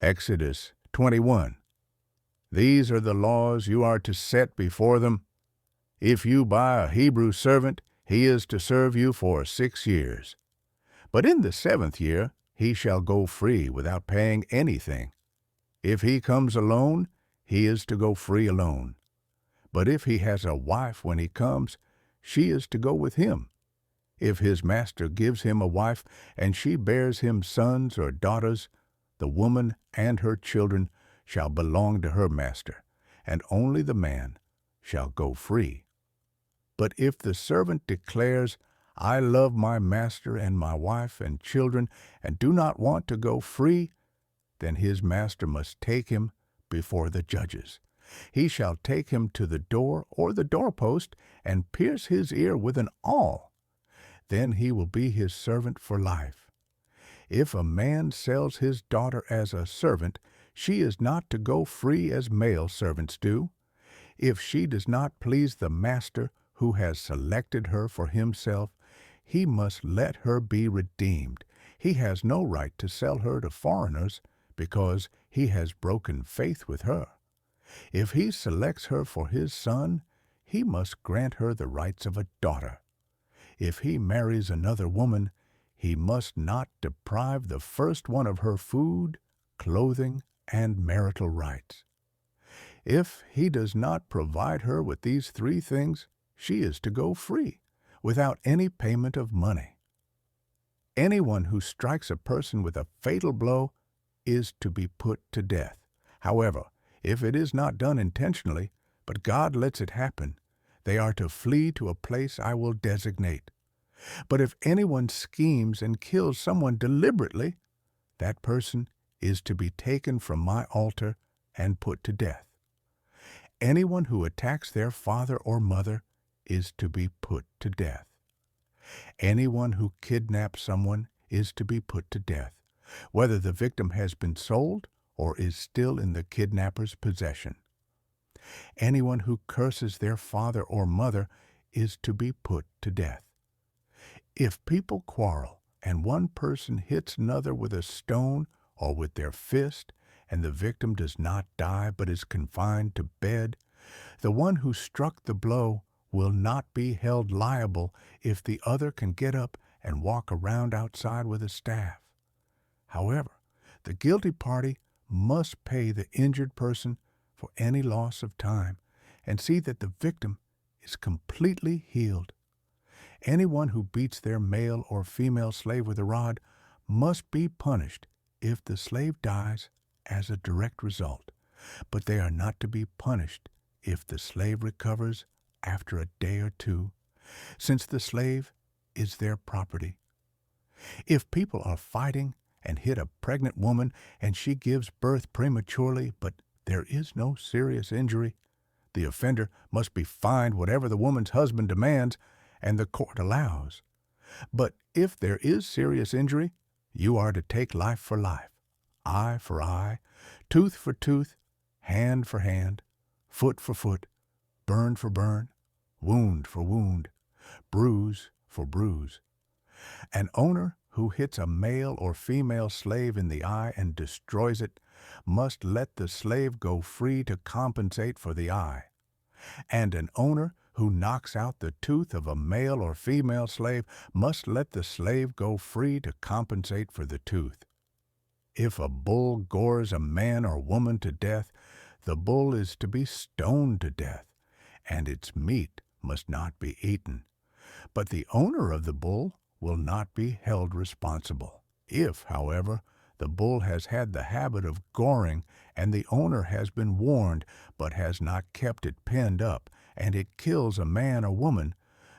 Exodus 21. These are the laws you are to set before them. If you buy a Hebrew servant, he is to serve you for 6 years. But in the 7th year he shall go free without paying anything. If he comes alone, he is to go free alone. But if he has a wife when he comes, she is to go with him. If his master gives him a wife, and she bears him sons or daughters, the woman and her children shall belong to her master, and only the man shall go free. But if the servant declares, I love my master and my wife and children, and do not want to go free, then his master must take him before the judges. He shall take him to the door or the doorpost, and pierce his ear with an awl. Then he will be his servant for life. If a man sells his daughter as a servant, she is not to go free as male servants do. If she does not please the master who has selected her for himself, he must let her be redeemed. He has no right to sell her to foreigners, because he has broken faith with her. If he selects her for his son, he must grant her the rights of a daughter. If he marries another woman, he must not deprive the first one of her food, clothing, and marital rights. If he does not provide her with these 3 things, she is to go free, without any payment of money. Anyone who strikes a person with a fatal blow is to be put to death. However, if it is not done intentionally, but God lets it happen, they are to flee to a place I will designate. But if anyone schemes and kills someone deliberately, that person is to be taken from my altar and put to death. Anyone who attacks their father or mother is to be put to death. Anyone who kidnaps someone is to be put to death, whether the victim has been sold or is still in the kidnapper's possession. Anyone who curses their father or mother is to be put to death. If people quarrel and one person hits another with a stone or with their fist, and the victim does not die but is confined to bed, the one who struck the blow will not be held liable if the other can get up and walk around outside with a staff. However, the guilty party must pay the injured person for any loss of time and see that the victim is completely healed. Anyone who beats their male or female slave with a rod must be punished if the slave dies as a direct result, but they are not to be punished if the slave recovers after a day or 2, since the slave is their property. If people are fighting and hit a pregnant woman and she gives birth prematurely, but there is no serious injury, the offender must be fined whatever the woman's husband demands and the court allows. But if there is serious injury, you are to take life for life, eye for eye, tooth for tooth, hand for hand, foot for foot, burn for burn, wound for wound, bruise for bruise. An owner who hits a male or female slave in the eye and destroys it must let the slave go free to compensate for the eye. And an owner who knocks out the tooth of a male or female slave must let the slave go free to compensate for the tooth. If a bull gores a man or woman to death, the bull is to be stoned to death, and its meat must not be eaten. But the owner of the bull will not be held responsible. If, however, the bull has had the habit of goring, and the owner has been warned but has not kept it penned up, and it kills a man or woman,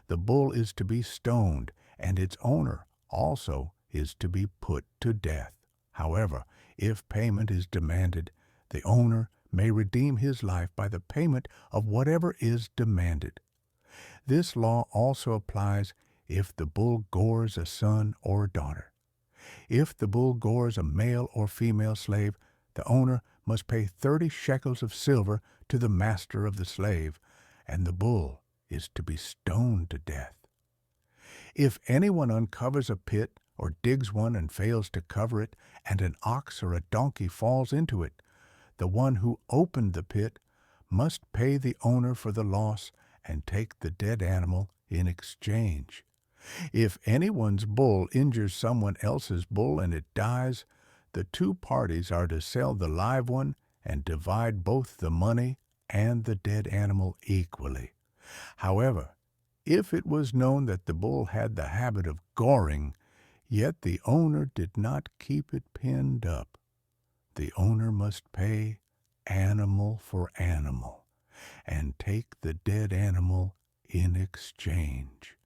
the bull is to be stoned, and its owner also is to be put to death. However, if payment is demanded, the owner may redeem his life by the payment of whatever is demanded. This law also applies if the bull gores a son or a daughter. If the bull gores a male or female slave, the owner must pay 30 shekels of silver to the master of the slave, and the bull is to be stoned to death. If anyone uncovers a pit or digs one and fails to cover it, and an ox or a donkey falls into it, the one who opened the pit must pay the owner for the loss and take the dead animal in exchange. If anyone's bull injures someone else's bull and it dies, the two parties are to sell the live one and divide both the money and the dead animal equally. However, if it was known that the bull had the habit of goring, yet the owner did not keep it pinned up, the owner must pay animal for animal and take the dead animal in exchange.